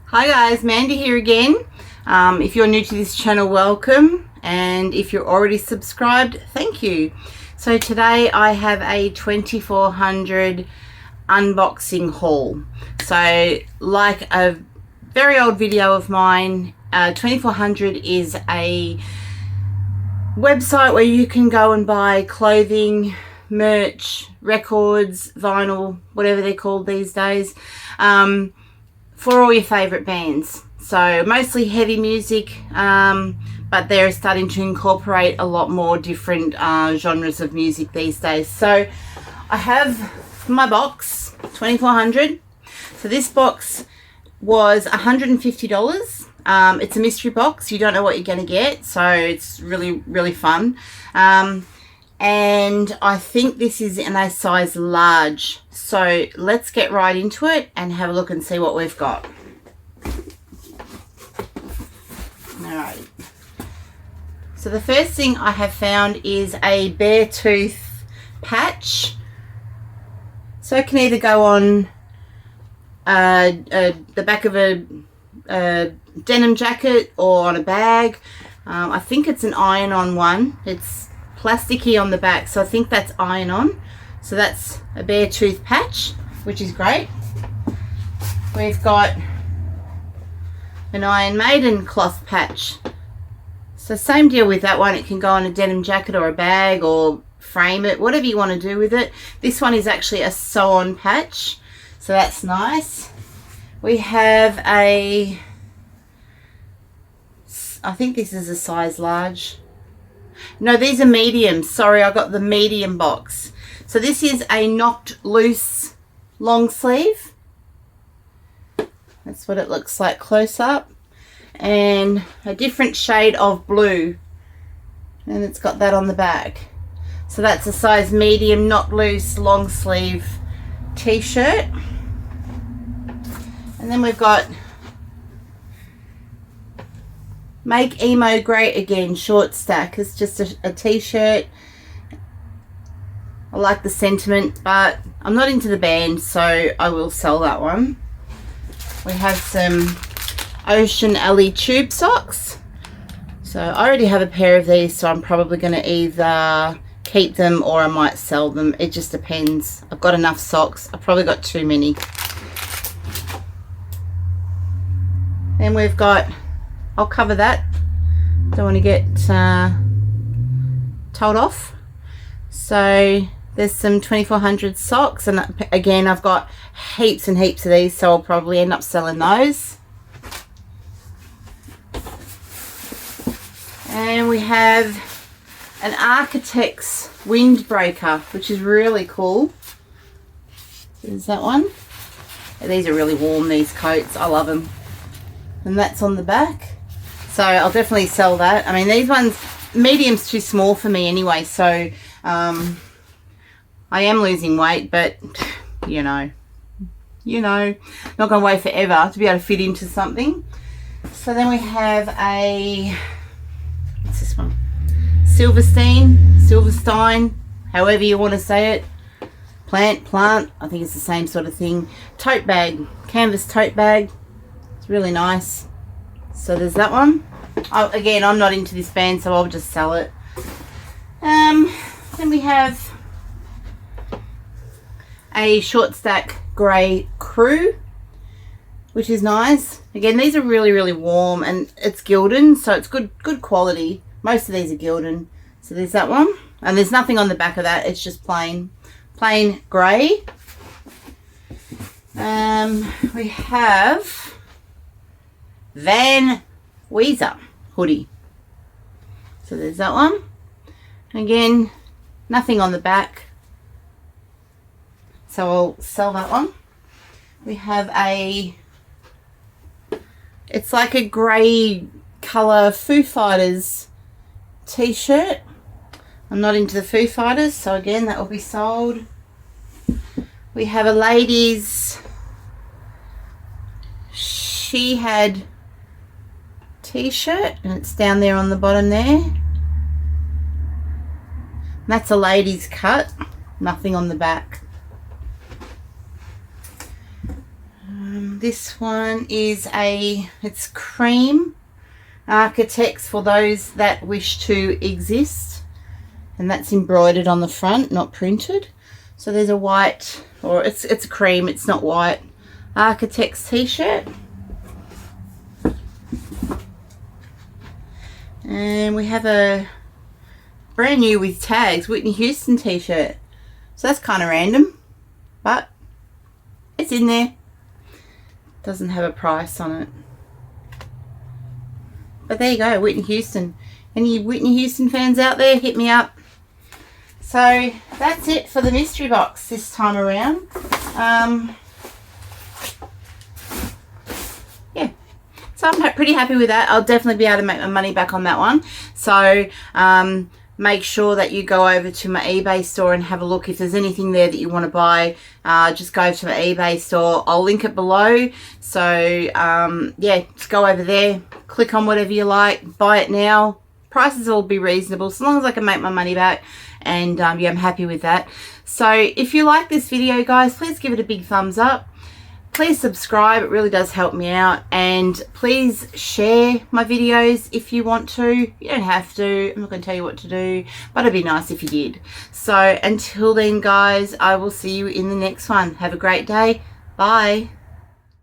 Hi guys, Mandy here again. If you're new to this channel, welcome, and if you're already subscribed, thank you. So today I have a 2400 unboxing haul. So like a very old video of mine, 2400 is a website where you can go and buy clothing, merch, records, vinyl, whatever they're called these days, for all your favourite bands. So mostly heavy music, but they're starting to incorporate a lot more different genres of music these days. So I have my box, 2400. So this box was $150. It's a mystery box. You don't know what you're going to get, so it's really fun. And I think this is in a size large. So let's get right into it and have a look and see what we've got. Alright. So the first thing I have found is a Beartooth patch. So it can either go on the back of a denim jacket or on a bag. I think it's an iron-on one. It's plasticky on the back, so I think that's iron-on. So that's a Beartooth patch, which is great. We've got an Iron Maiden cloth patch. So same deal with that one. It can go on a denim jacket or a bag or frame it, whatever you want to do with it. This one is actually a sew-on patch, so that's nice. We have I think this is a size large. No, these are mediums. Sorry, I got the medium box. So this is a knocked loose long sleeve. That's what it looks like close up. And a different shade of blue. And it's got that on the back. So that's a size medium knocked loose long sleeve t-shirt. And then we've got Make Emo Great Again short stack. It's just a t-shirt. I like the sentiment, but I'm not into the band, so I will sell that one. We have some Ocean Alley tube socks. So I already have a pair of these, so I'm probably going to either keep them or I might sell them. It just depends. I've got enough socks. I've probably got too many. Then we've got, I'll cover that. Don't want to get told off. So there's some 2400 socks, and again I've got heaps and heaps of these, so I'll probably end up selling those. And we have an Architect's windbreaker, which is really cool. There's that one. These are really warm, these coats. I love them. And that's on the back. So I'll definitely sell that. I mean, these ones, medium's too small for me anyway, so I am losing weight, but you know, not going to wait forever to be able to fit into something. So then we have a, what's this one? Silverstein, however you want to say it. Plant, I think it's the same sort of thing. Tote bag, canvas tote bag. It's really nice. So there's that one. Again, I'm not into this band, so I'll just sell it. Then we have a short stack grey crew, which is nice. Again, these are really warm, and it's Gildan, so it's good quality. Most of these are Gildan. So there's that one, and there's nothing on the back of that. It's just plain grey. We have Van Weezer hoodie. So there's that one. Again, nothing on the back, so I'll sell that one. We have it's like a grey colour Foo Fighters t-shirt. I'm not into the Foo Fighters, so again that will be sold. We have a ladies She Had t-shirt, and it's down there on the bottom there. That's a ladies cut, nothing on the back. this one is it's cream Architects for those that wish to exist, and that's embroidered on the front, not printed. So there's a white, or it's a cream, it's not white, Architects t-shirt. And we have a brand new with tags Whitney Houston t-shirt. So that's kind of random, but it's in there. Doesn't have a price on it. But there you go, Whitney Houston. Any Whitney Houston fans out there, hit me up. So that's it for the mystery box this time around. Yeah, so I'm pretty happy with that. I'll definitely be able to make my money back on that one. So make sure that you go over to my eBay store and have a look. If there's anything there that you want to buy, just go to my eBay store. I'll link it below. So yeah, just go over there, click on whatever you like, buy it now. Prices will be reasonable so long as I can make my money back, and yeah, I'm happy with that. So if you like this video, guys, please give it a big thumbs up. Please subscribe, it really does help me out, and please share my videos if you want to. You don't have to, I'm not going to tell you what to do, but it'd be nice if you did. So until then, guys, I will see you in the next one. Have a great day. Bye.